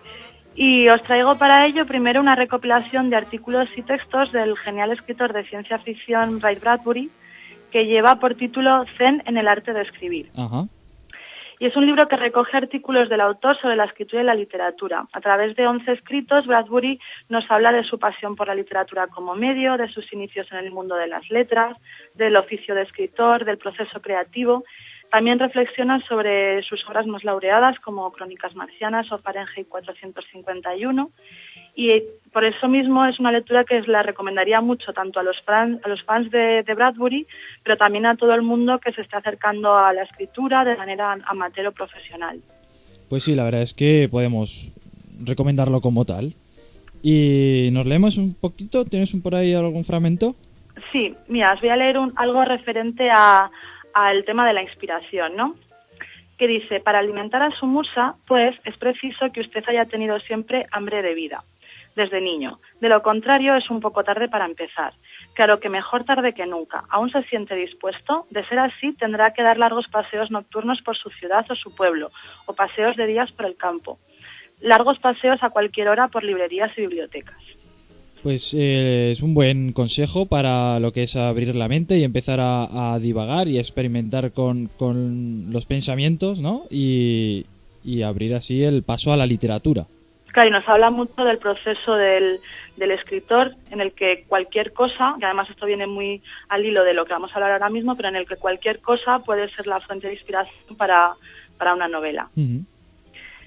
E: Y os traigo para ello primero una recopilación de artículos y textos del genial escritor de ciencia ficción Ray Bradbury, que lleva por título Zen en el arte de escribir.
A: Ajá.
E: Y es un libro que recoge artículos del autor sobre la escritura y la literatura. A través de 11 escritos, Bradbury nos habla de su pasión por la literatura como medio, de sus inicios en el mundo de las letras, del oficio de escritor, del proceso creativo. También reflexiona sobre sus obras más laureadas como Crónicas marcianas o Fahrenheit 451. Y por eso mismo es una lectura que la recomendaría mucho tanto a los fans de Bradbury, pero también a todo el mundo que se está acercando a la escritura de manera amateur o profesional.
A: Pues sí, la verdad es que podemos recomendarlo como tal. ¿Y nos leemos un poquito? ¿Tienes por ahí algún fragmento?
E: Sí, mira, os voy a leer algo referente al tema de la inspiración, ¿no? Que dice: para alimentar a su musa, pues es preciso que usted haya tenido siempre hambre de vida, desde niño. De lo contrario, es un poco tarde para empezar. Claro que mejor tarde que nunca. ¿Aún se siente dispuesto? De ser así, tendrá que dar largos paseos nocturnos por su ciudad o su pueblo, o paseos de días por el campo. Largos paseos a cualquier hora por librerías y bibliotecas.
A: Pues es un buen consejo para lo que es abrir la mente y empezar a divagar y experimentar con los pensamientos, ¿no? Y abrir así el paso a la literatura.
E: Claro, y nos habla mucho del proceso del escritor, en el que cualquier cosa, que además esto viene muy al hilo de lo que vamos a hablar ahora mismo, pero en el que cualquier cosa puede ser la fuente de inspiración para una novela.
A: Uh-huh.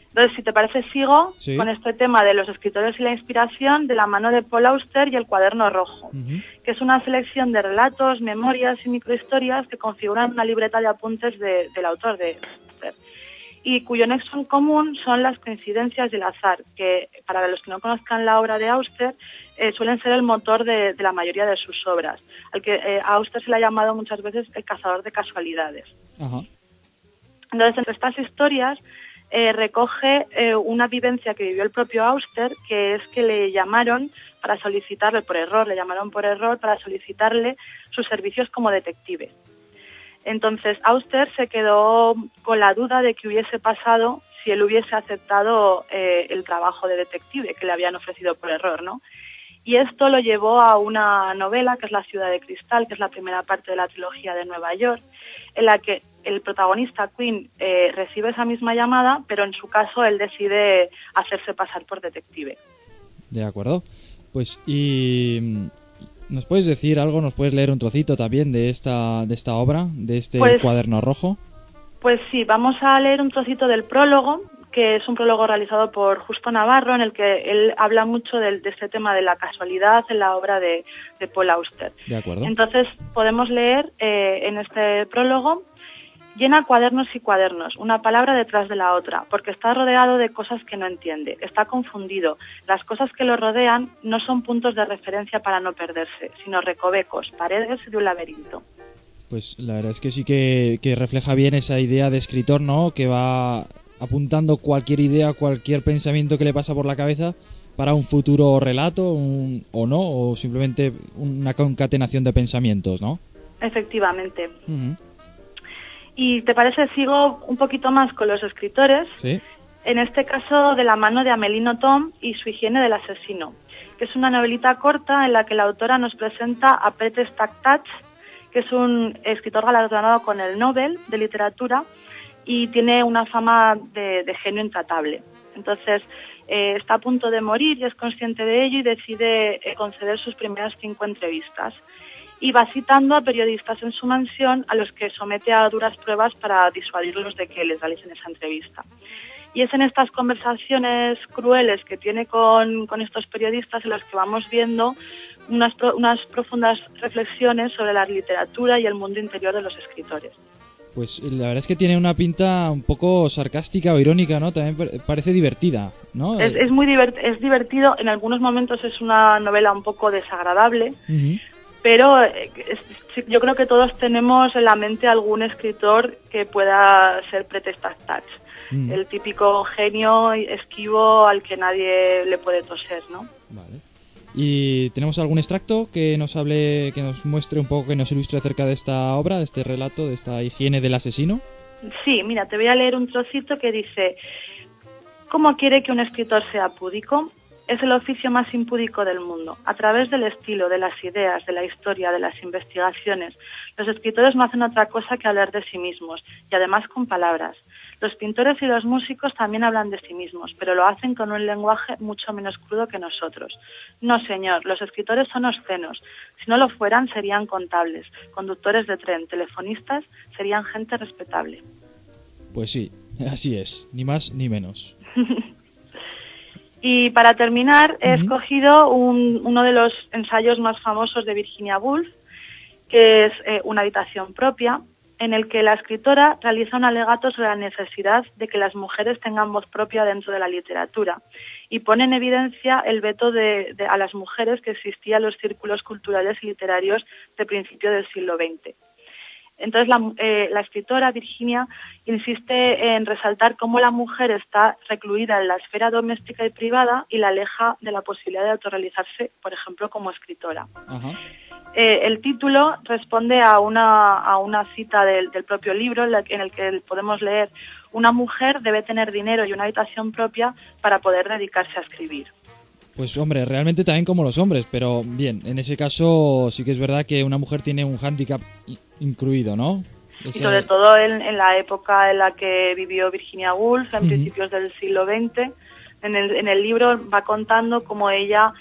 E: Entonces, si te parece, sigo con este tema de los escritores y la inspiración de la mano de Paul Auster y el cuaderno rojo, que es una selección de relatos, memorias y microhistorias que configuran una libreta de apuntes del autor de Auster, y cuyo nexo en común son las coincidencias y el azar, que para los que no conozcan la obra de Auster, suelen ser el motor de la mayoría de sus obras, al que a Auster se le ha llamado muchas veces el cazador de casualidades.
A: Uh-huh.
E: Entonces, entre estas historias recoge una vivencia que vivió el propio Auster, que es que le llamaron para solicitarle por error para solicitarle sus servicios como detective. Entonces Auster se quedó con la duda de qué hubiese pasado si él hubiese aceptado el trabajo de detective que le habían ofrecido por error, ¿no? Y esto lo llevó a una novela que es La ciudad de cristal, que es la primera parte de la trilogía de Nueva York, en la que el protagonista, Quinn, recibe esa misma llamada, pero en su caso él decide hacerse pasar por detective.
A: De acuerdo. Pues, ¿y nos puedes decir algo, nos puedes leer un trocito también de esta obra, de este cuaderno rojo? Pues
E: sí, vamos a leer un trocito del prólogo, que es un prólogo realizado por Justo Navarro, en el que él habla mucho de este tema de la casualidad en la obra de Paul Auster.
A: De acuerdo.
E: Entonces podemos leer en este prólogo: llena cuadernos y cuadernos, una palabra detrás de la otra, porque está rodeado de cosas que no entiende, está confundido. Las cosas que lo rodean no son puntos de referencia para no perderse, sino recovecos, paredes de un laberinto.
A: Pues la verdad es que sí que refleja bien esa idea de escritor, ¿no? Que va apuntando cualquier idea, cualquier pensamiento que le pasa por la cabeza para un futuro relato, o no, o simplemente una concatenación de pensamientos, ¿no?
E: Efectivamente.
A: Uh-huh.
E: Y te parece, sigo un poquito más con los escritores,
A: ¿sí?
E: En este caso de la mano de Amélie Nothomb y Su higiene del asesino, que es una novelita corta en la que la autora nos presenta a Peter Stackpach, que es un escritor galardonado con el Nobel de Literatura y tiene una fama de genio intratable. Entonces está a punto de morir y es consciente de ello y decide conceder sus primeras 5 entrevistas. Y va citando a periodistas en su mansión a los que somete a duras pruebas para disuadirlos de que les realicen esa entrevista. Y es en estas conversaciones crueles que tiene con estos periodistas en las que vamos viendo unas profundas reflexiones sobre la literatura y el mundo interior de los escritores.
A: Pues la verdad es que tiene una pinta un poco sarcástica o irónica, ¿no? También parece divertida, ¿no?
E: Es muy divertido, en algunos momentos es una novela un poco desagradable, uh-huh. Pero yo creo que todos tenemos en la mente algún escritor que pueda ser Peter Stackpach, el típico genio esquivo al que nadie le puede toser, ¿no?
A: Vale. ¿Y tenemos algún extracto que nos hable, que nos muestre un poco, que nos ilustre acerca de esta obra, de este relato, de esta higiene del asesino?
E: Sí, mira, te voy a leer un trocito que dice: ¿cómo quiere que un escritor sea púdico? Es el oficio más impúdico del mundo. A través del estilo, de las ideas, de la historia, de las investigaciones, los escritores no hacen otra cosa que hablar de sí mismos, y además con palabras. Los pintores y los músicos también hablan de sí mismos, pero lo hacen con un lenguaje mucho menos crudo que nosotros. No, señor, los escritores son obscenos. Si no lo fueran, serían contables, conductores de tren, telefonistas, serían gente respetable.
A: Pues sí, así es, ni más ni menos.
E: Y para terminar, he escogido uno de los ensayos más famosos de Virginia Woolf, que es Una habitación propia, en el que la escritora realiza un alegato sobre la necesidad de que las mujeres tengan voz propia dentro de la literatura y pone en evidencia el veto a las mujeres que existía en los círculos culturales y literarios de principio del siglo XX. Entonces la escritora Virginia insiste en resaltar cómo la mujer está recluida en la esfera doméstica y privada y la aleja de la posibilidad de autorrealizarse, por ejemplo, como escritora.
A: Ajá.
E: El título responde a una cita del propio libro en el que podemos leer: una mujer debe tener dinero y una habitación propia para poder dedicarse a escribir.
A: Pues hombre, realmente también como los hombres, pero bien, en ese caso sí que es verdad que una mujer tiene un hándicap incluido, ¿no?
E: Y sobre todo en la época en la que vivió Virginia Woolf, en principios del siglo XX. En el libro va contando cómo ella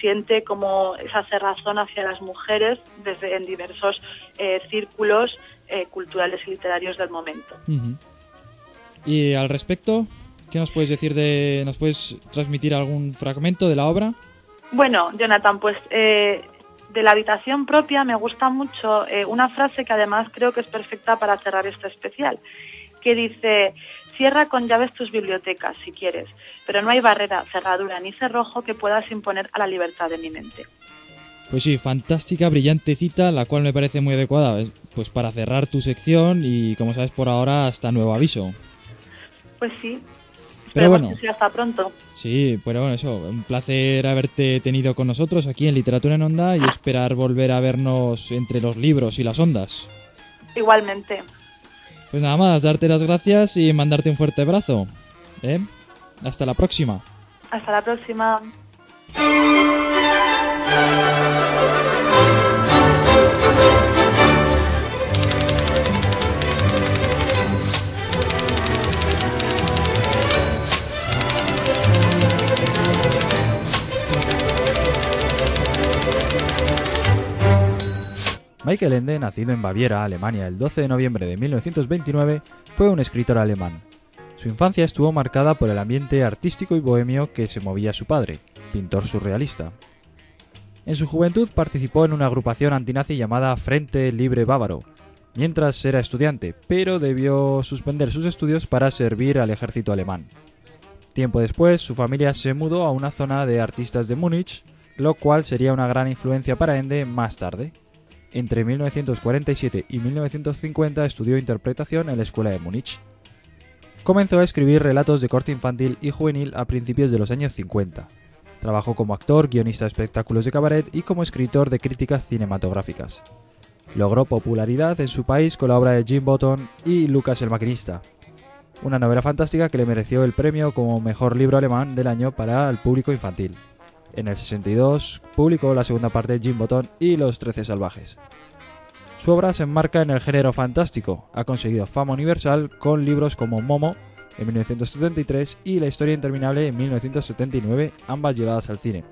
E: siente como esa cerrazón hacia las mujeres en diversos círculos culturales y literarios del momento.
A: Y al respecto, ¿qué nos puedes decir nos puedes transmitir algún fragmento de la obra?
E: Bueno, Jonathan, pues de la habitación propia me gusta mucho una frase que además creo que es perfecta para cerrar este especial, que dice: cierra con llaves tus bibliotecas si quieres, pero no hay barrera, cerradura ni cerrojo que puedas imponer a la libertad de mi mente.
A: Pues sí, fantástica, brillante cita, la cual me parece muy adecuada pues para cerrar tu sección y, como sabes, por ahora hasta nuevo aviso.
E: Pues sí.
A: Pero bueno,
E: que sea hasta pronto.
A: Sí, pero bueno, eso, un placer haberte tenido con nosotros aquí en Literatura en Onda y esperar volver a vernos entre los libros y las ondas.
E: Igualmente.
A: Pues nada más, darte las gracias y mandarte un fuerte abrazo. Hasta la próxima.
E: Hasta la próxima.
A: Michael Ende, nacido en Baviera, Alemania, el 12 de noviembre de 1929, fue un escritor alemán. Su infancia estuvo marcada por el ambiente artístico y bohemio que se movía su padre, pintor surrealista. En su juventud participó en una agrupación antinazi llamada Frente Libre Bávaro, mientras era estudiante, pero debió suspender sus estudios para servir al ejército alemán. Tiempo después, su familia se mudó a una zona de artistas de Múnich, lo cual sería una gran influencia para Ende más tarde. Entre 1947 y 1950 estudió interpretación en la Escuela de Múnich. Comenzó a escribir relatos de corte infantil y juvenil a principios de los años 50. Trabajó como actor, guionista de espectáculos de cabaret y como escritor de críticas cinematográficas. Logró popularidad en su país con la obra de Jim Button y Lucas el Maquinista, una novela fantástica que le mereció el premio como mejor libro alemán del año para el público infantil. En el 62 publicó la segunda parte de Jim Button y Los 13 salvajes. Su obra se enmarca en el género fantástico. Ha conseguido fama universal con libros como Momo en 1973 y La historia interminable en 1979, ambas llevadas al cine.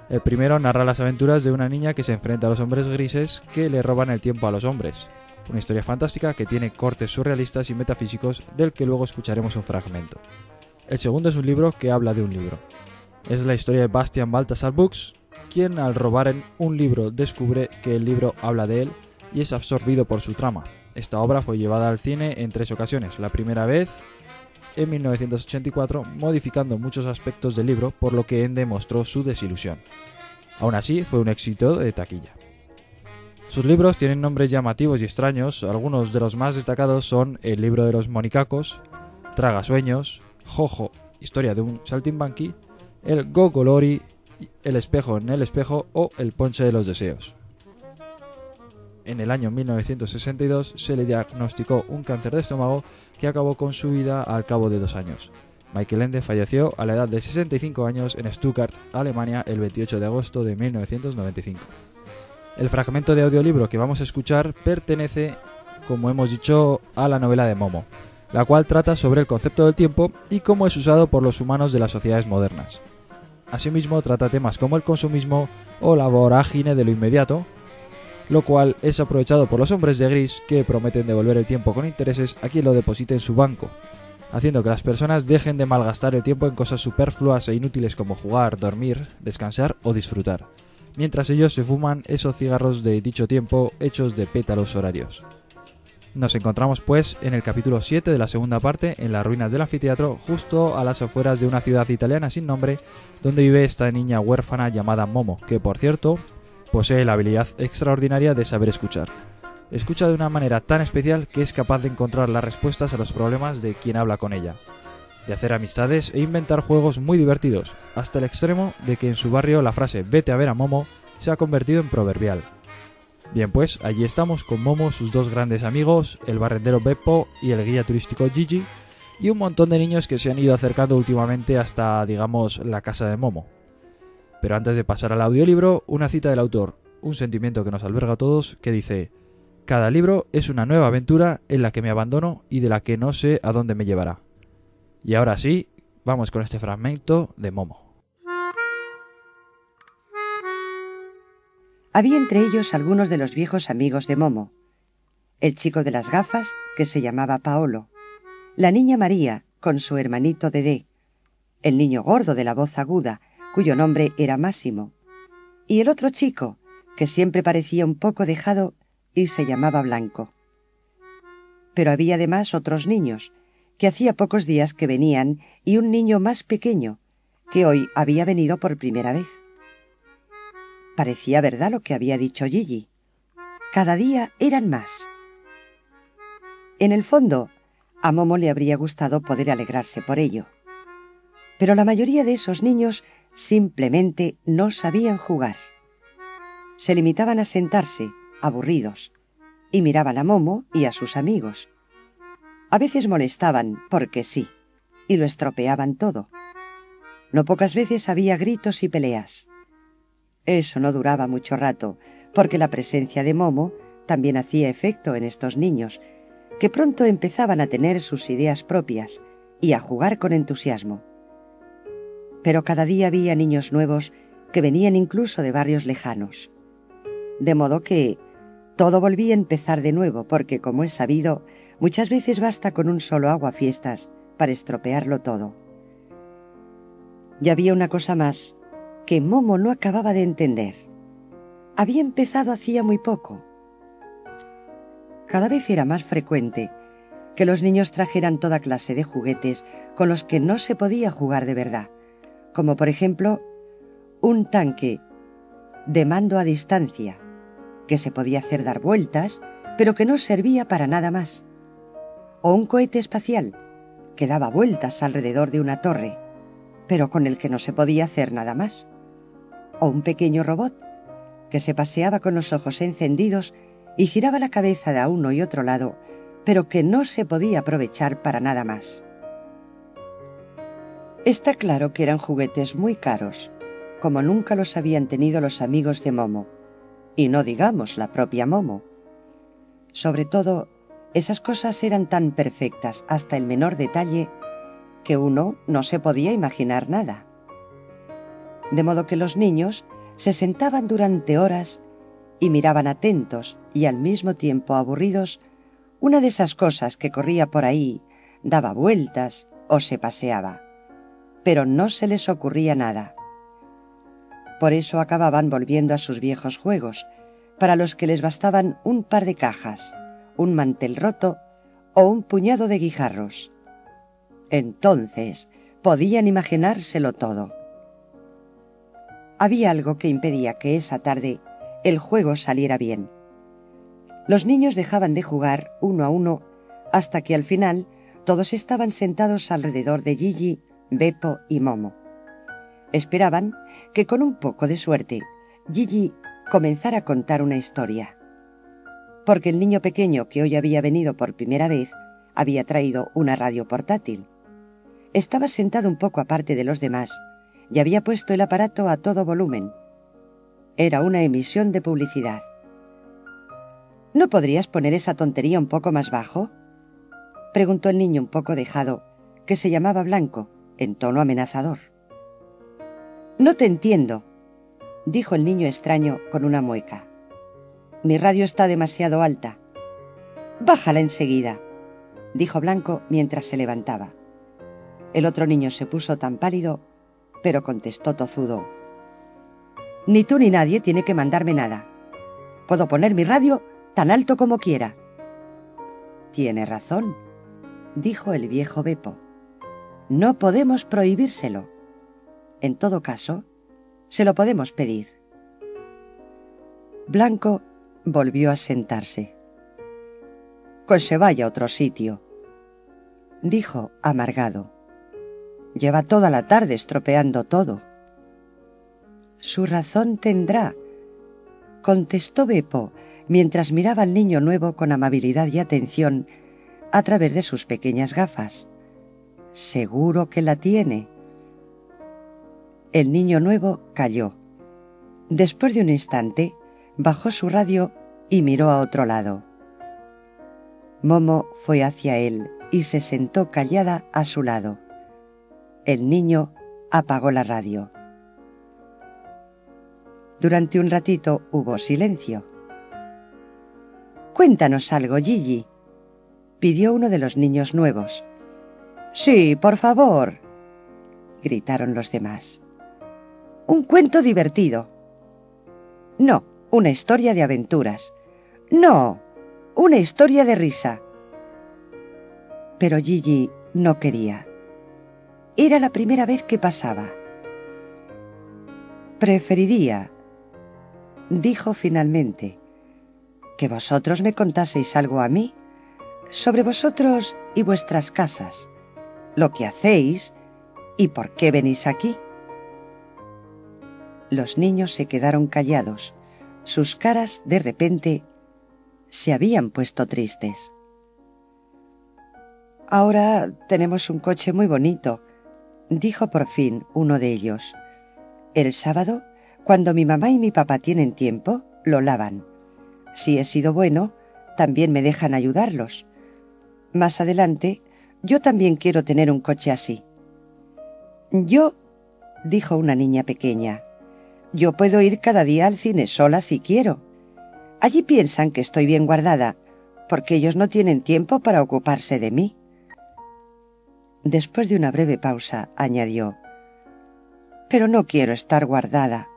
A: El primero narra las aventuras de una niña que se enfrenta a los hombres grises que le roban el tiempo a los hombres. Una historia fantástica que tiene cortes surrealistas y metafísicos del que luego escucharemos un fragmento. El segundo es un libro que habla de un libro. Es la historia de Bastian Balthasar Buchs, quien al robar en un libro descubre que el libro habla de él y es absorbido por su trama. Esta obra fue llevada al cine en 3 ocasiones. La primera vez en 1984, modificando muchos aspectos del libro, por lo que Ende mostró su desilusión. Aún así, fue un éxito de taquilla. Sus libros tienen nombres llamativos y extraños. Algunos de los más destacados son El libro de los monicacos, Tragasueños, Jojo, historia de un saltimbanqui, El Gogolori, El espejo en el espejo o El ponche de los deseos. En el año 1962 se le diagnosticó un cáncer de estómago que acabó con su vida al cabo de 2 años. Michael Ende falleció a la edad de 65 años en Stuttgart, Alemania, el 28 de agosto de 1995. El fragmento de audiolibro que vamos a escuchar pertenece, como hemos dicho, a la novela de Momo, la cual trata sobre el concepto del tiempo y cómo es usado por los humanos de las sociedades modernas. Asimismo, trata temas como el consumismo o la vorágine de lo inmediato, lo cual es aprovechado por los hombres de gris que prometen devolver el tiempo con intereses a quien lo deposite en su banco, haciendo que las personas dejen de malgastar el tiempo en cosas superfluas e inútiles como jugar, dormir, descansar o disfrutar, mientras ellos se fuman esos cigarros de dicho tiempo hechos de pétalos horarios. Nos encontramos pues en el capítulo 7 de la segunda parte, en las ruinas del anfiteatro, justo a las afueras de una ciudad italiana sin nombre, donde vive esta niña huérfana llamada Momo, que por cierto posee la habilidad extraordinaria de saber escuchar. Escucha de una manera tan especial que es capaz de encontrar las respuestas a los problemas de quien habla con ella, de hacer amistades e inventar juegos muy divertidos, hasta el extremo de que en su barrio la frase "vete a ver a Momo" se ha convertido en proverbial. Bien, pues allí estamos con Momo, sus dos grandes amigos, el barrendero Beppo y el guía turístico Gigi, y un montón de niños que se han ido acercando últimamente hasta, digamos, la casa de Momo. Pero antes de pasar al audiolibro, una cita del autor, un sentimiento que nos alberga a todos, que dice: "Cada libro es una nueva aventura en la que me abandono y de la que no sé a dónde me llevará". Y ahora sí, vamos con este fragmento de Momo.
F: Había entre ellos algunos de los viejos amigos de Momo: el chico de las gafas, que se llamaba Paolo, la niña María, con su hermanito Dedé, el niño gordo de la voz aguda, cuyo nombre era Máximo, y el otro chico, que siempre parecía un poco dejado y se llamaba Blanco. Pero había además otros niños, que hacía pocos días que venían, y un niño más pequeño, que hoy había venido por primera vez. Parecía verdad lo que había dicho Gigi. Cada día eran más. En el fondo, a Momo le habría gustado poder alegrarse por ello. Pero la mayoría de esos niños simplemente no sabían jugar. Se limitaban a sentarse, aburridos, y miraban a Momo y a sus amigos. A veces molestaban, porque sí, y lo estropeaban todo. No pocas veces había gritos y peleas. Eso no duraba mucho rato, porque la presencia de Momo también hacía efecto en estos niños, que pronto empezaban a tener sus ideas propias y a jugar con entusiasmo. Pero cada día había niños nuevos que venían incluso de barrios lejanos. De modo que todo volvía a empezar de nuevo, porque, como es sabido, muchas veces basta con un solo aguafiestas para estropearlo todo. Y había una cosa más que Momo no acababa de entender. Había empezado hacía muy poco. Cada vez era más frecuente que los niños trajeran toda clase de juguetes con los que no se podía jugar de verdad, como por ejemplo un tanque de mando a distancia, que se podía hacer dar vueltas, pero que no servía para nada más, o un cohete espacial, que daba vueltas alrededor de una torre, pero con el que no se podía hacer nada más, o un pequeño robot, que se paseaba con los ojos encendidos y giraba la cabeza de a uno y otro lado, pero que no se podía aprovechar para nada más. Está claro que eran juguetes muy caros, como nunca los habían tenido los amigos de Momo, y no digamos la propia Momo. Sobre todo, esas cosas eran tan perfectas hasta el menor detalle que uno no se podía imaginar nada. De modo que los niños se sentaban durante horas y miraban atentos y al mismo tiempo aburridos una de esas cosas que corría por ahí, daba vueltas o se paseaba, pero no se les ocurría nada. Por eso acababan volviendo a sus viejos juegos, para los que les bastaban un par de cajas, un mantel roto o un puñado de guijarros. Entonces podían imaginárselo todo. Había algo que impedía que esa tarde el juego saliera bien. Los niños dejaban de jugar uno a uno hasta que al final todos estaban sentados alrededor de Gigi, Beppo y Momo. Esperaban que con un poco de suerte Gigi comenzara a contar una historia, porque el niño pequeño que hoy había venido por primera vez había traído una radio portátil. Estaba sentado un poco aparte de los demás y había puesto el aparato a todo volumen. Era una emisión de publicidad. ¿No podrías poner esa tontería un poco más bajo?, preguntó el niño un poco dejado, que se llamaba Blanco, en tono amenazador. «No te entiendo», dijo el niño extraño con una mueca. «Mi radio está demasiado alta». «Bájala enseguida», dijo Blanco mientras se levantaba. El otro niño se puso tan pálido, pero contestó tozudo: «Ni tú ni nadie tiene que mandarme nada. Puedo poner mi radio tan alto como quiera». Tiene razón, dijo el viejo Beppo. No podemos prohibírselo. En todo caso, se lo podemos pedir. Blanco volvió a sentarse. Que se vaya a otro sitio, dijo amargado. Lleva toda la tarde estropeando todo. Su razón tendrá, contestó Beppo, mientras miraba al niño nuevo con amabilidad y atención a través de sus pequeñas gafas. Seguro que la tiene. El niño nuevo calló. Después de un instante, bajó su radio y miró a otro lado. Momo fue hacia él y se sentó callada a su lado. El niño apagó la radio. Durante un ratito hubo silencio. «Cuéntanos algo, Gigi», pidió uno de los niños nuevos. «Sí, por favor», gritaron los demás. «Un cuento divertido». «No, una historia de aventuras». «No, una historia de risa». Pero Gigi no quería. Era la primera vez que pasaba. «Preferiría», dijo finalmente, «que vosotros me contaseis algo a mí sobre vosotros y vuestras casas, lo que hacéis y por qué venís aquí». Los niños se quedaron callados. Sus caras, de repente, se habían puesto tristes. «Ahora tenemos un coche muy bonito», dijo por fin uno de ellos. «El sábado, cuando mi mamá y mi papá tienen tiempo, lo lavan. Si he sido bueno, también me dejan ayudarlos. Más adelante, yo también quiero tener un coche así». «Yo», dijo una niña pequeña, «yo puedo ir cada día al cine sola si quiero. Allí piensan que estoy bien guardada, porque ellos no tienen tiempo para ocuparse de mí». Después de una breve pausa, añadió, «Pero no quiero estar guardada.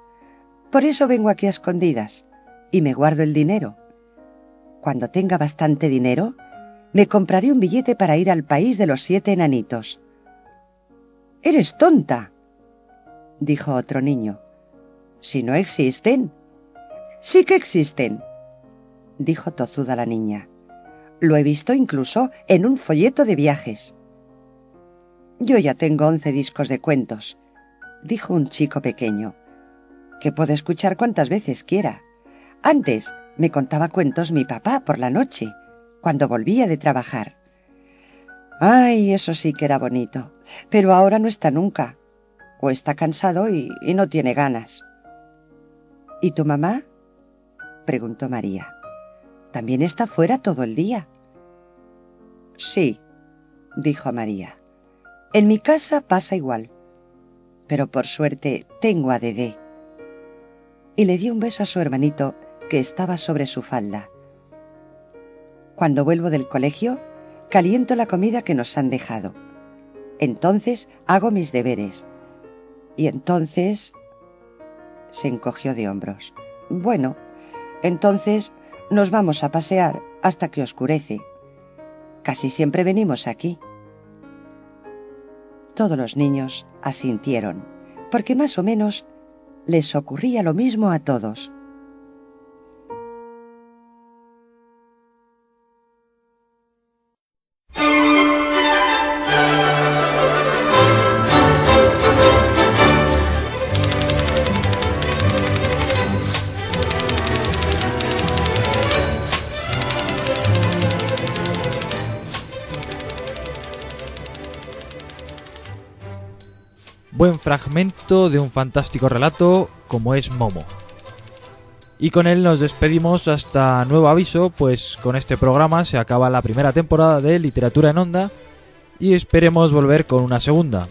F: Por eso vengo aquí a escondidas y me guardo el dinero. Cuando tenga bastante dinero, me compraré un billete para ir al país de los 7 enanitos». «¡Eres tonta!», dijo otro niño. «Si no existen». «Sí que existen», dijo tozuda la niña. «Lo he visto incluso en un folleto de viajes». «Yo ya tengo 11 discos de cuentos», dijo un chico pequeño, «que puedo escuchar cuantas veces quiera. Antes me contaba cuentos mi papá por la noche, cuando volvía de trabajar. Ay, eso sí que era bonito, pero ahora no está nunca, o está cansado y no tiene ganas». «¿Y tu mamá?», preguntó María. «¿También está fuera todo el día?». «Sí», dijo María. «En mi casa pasa igual, pero por suerte tengo a Dedé». Y le dio un beso a su hermanito que estaba sobre su falda. «Cuando vuelvo del colegio, caliento la comida que nos han dejado. Entonces hago mis deberes. Y entonces...». Se encogió de hombros. «Bueno, entonces nos vamos a pasear hasta que oscurece. Casi siempre venimos aquí». Todos los niños asintieron, porque más o menos les ocurría lo mismo a todos.
A: Buen fragmento de un fantástico relato como es Momo. Y con él nos despedimos hasta nuevo aviso, pues con este programa se acaba la primera temporada de Literatura en Onda y esperemos volver con una segunda.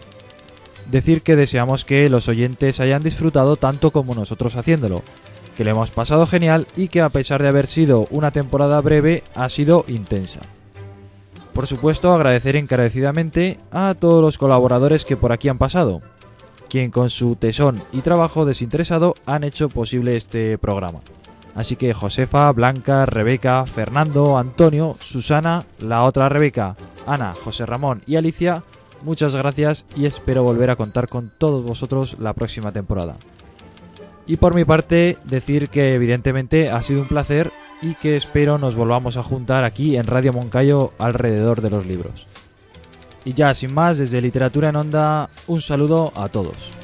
A: Decir que deseamos que los oyentes hayan disfrutado tanto como nosotros haciéndolo, que lo hemos pasado genial y que a pesar de haber sido una temporada breve ha sido intensa. Por supuesto, agradecer encarecidamente a todos los colaboradores que por aquí han pasado, quien con su tesón y trabajo desinteresado han hecho posible este programa. Así que Josefa, Blanca, Rebeca, Fernando, Antonio, Susana, la otra Rebeca, Ana, José Ramón y Alicia, muchas gracias y espero volver a contar con todos vosotros la próxima temporada. Y por mi parte, decir que evidentemente ha sido un placer y que espero nos volvamos a juntar aquí en Radio Moncayo alrededor de los libros. Y ya sin más, desde Literatura en Onda, un saludo a todos.